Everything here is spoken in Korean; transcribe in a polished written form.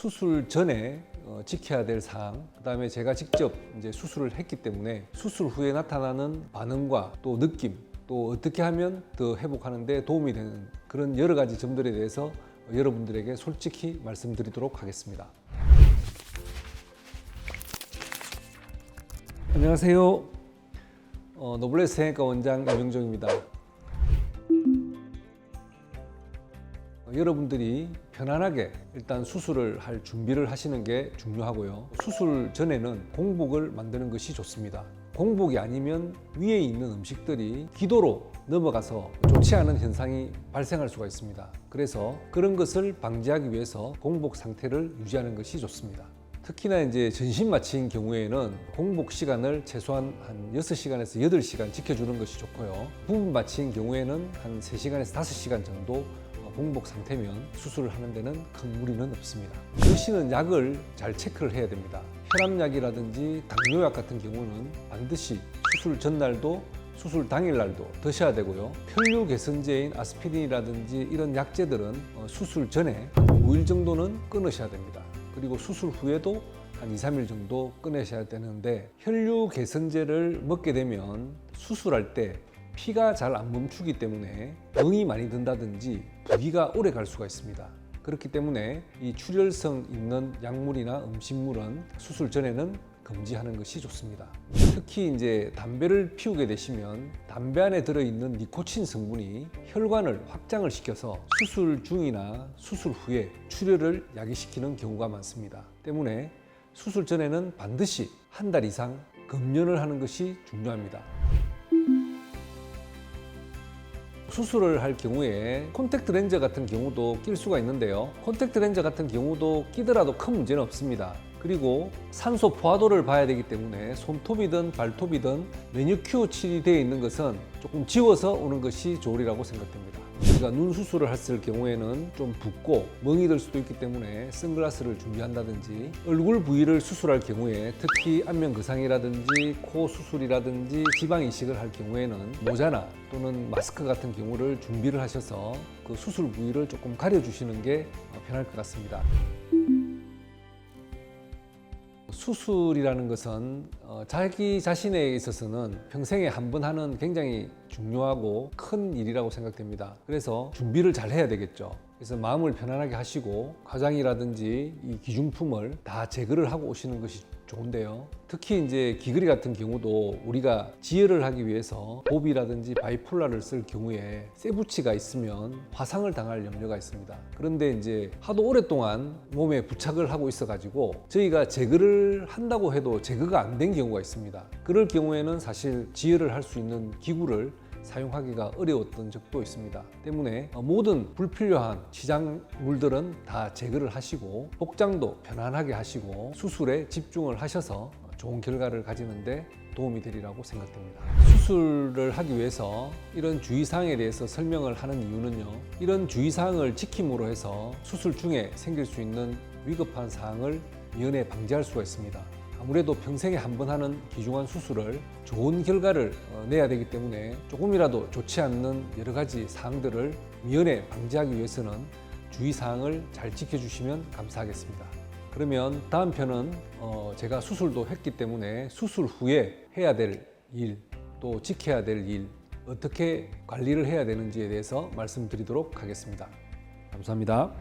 수술 전에 지켜야 될 사항, 그다음에 제가 직접 이제 수술을 했기 때문에 수술 후에 나타나는 반응과 또 느낌, 또 어떻게 하면 더 회복하는 데 도움이 되는 그런 여러 가지 점들에 대해서 여러분들에게 솔직히 말씀드리도록 하겠습니다. 안녕하세요. 노블레스 성형외과 원장 임영종입니다. 여러분들이 편안하게 일단 수술을 할 준비를 하시는 게 중요하고요. 수술 전에는 공복을 만드는 것이 좋습니다. 공복이 아니면 위에 있는 음식들이 기도로 넘어가서 좋지 않은 현상이 발생할 수가 있습니다. 그래서 그런 것을 방지하기 위해서 공복 상태를 유지하는 것이 좋습니다. 특히나 이제 전신 마취인 경우에는 공복 시간을 최소한 한 6시간에서 8시간 지켜주는 것이 좋고요. 부분 마취인 경우에는 한 3시간에서 5시간 정도 공복 상태면 수술을 하는 데는 큰 무리는 없습니다. 드시는 약을 잘 체크를 해야 됩니다. 혈압약이라든지 당뇨약 같은 경우는 반드시 수술 전날도 수술 당일날도 드셔야 되고요. 혈류 개선제인 아스피린이라든지 이런 약제들은 수술 전에 5일 정도는 끊으셔야 됩니다. 그리고 수술 후에도 한 2, 3일 정도 끊으셔야 되는데, 혈류 개선제를 먹게 되면 수술할 때 피가 잘 안 멈추기 때문에 병이 많이 든다든지 부기가 오래 갈 수가 있습니다. 그렇기 때문에 이 출혈성 있는 약물이나 음식물은 수술 전에는 금지하는 것이 좋습니다. 특히 이제 담배를 피우게 되시면 담배 안에 들어있는 니코틴 성분이 혈관을 확장을 시켜서 수술 중이나 수술 후에 출혈을 야기시키는 경우가 많습니다. 때문에 수술 전에는 반드시 한 달 이상 금연을 하는 것이 중요합니다. 수술을 할 경우에 콘택트 렌즈 같은 경우도 낄 수가 있는데요. 콘택트 렌즈 같은 경우도 끼더라도 큰 문제는 없습니다. 그리고 산소 포화도를 봐야 되기 때문에 손톱이든 발톱이든 매니큐어 칠이 되어 있는 것은 조금 지워서 오는 것이 좋으리라고 생각됩니다. 우리가 눈 수술을 했을 경우에는 좀 붓고 멍이 들 수도 있기 때문에 선글라스를 준비한다든지, 얼굴 부위를 수술할 경우에 특히 안면 거상이라든지 코 수술이라든지 지방 이식을 할 경우에는 모자나 또는 마스크 같은 경우를 준비를 하셔서 그 수술 부위를 조금 가려주시는 게 편할 것 같습니다. 수술이라는 것은 자기 자신에 있어서는 평생에 한 번 하는 굉장히 중요하고 큰 일이라고 생각됩니다. 그래서 준비를 잘 해야 되겠죠. 그래서 마음을 편안하게 하시고 화장이라든지 이 기중품을 다 제거를 하고 오시는 것이 좋은데요. 특히 이제 귀걸이 같은 경우도 우리가 지혈을 하기 위해서 봅이라든지 바이폴라를 쓸 경우에 쇠붙이가 있으면 화상을 당할 염려가 있습니다. 그런데 이제 하도 오랫동안 몸에 부착을 하고 있어 가지고 저희가 제거를 한다고 해도 제거가 안 된 경우가 있습니다. 그럴 경우에는 사실 지혈을 할 수 있는 기구를 사용하기가 어려웠던 적도 있습니다. 때문에 모든 불필요한 치장물들은 다 제거를 하시고 복장도 편안하게 하시고 수술에 집중을 하셔서 좋은 결과를 가지는데 도움이 되리라고 생각됩니다. 수술을 하기 위해서 이런 주의사항에 대해서 설명을 하는 이유는요, 이런 주의사항을 지킴으로 해서 수술 중에 생길 수 있는 위급한 사항을 미연에 방지할 수가 있습니다. 아무래도 평생에 한 번 하는 귀중한 수술을 좋은 결과를 내야 되기 때문에 조금이라도 좋지 않는 여러 가지 사항들을 미연에 방지하기 위해서는 주의사항을 잘 지켜주시면 감사하겠습니다. 그러면 다음 편은 제가 수술도 했기 때문에 수술 후에 해야 될 일, 또 지켜야 될 일, 어떻게 관리를 해야 되는지에 대해서 말씀드리도록 하겠습니다. 감사합니다.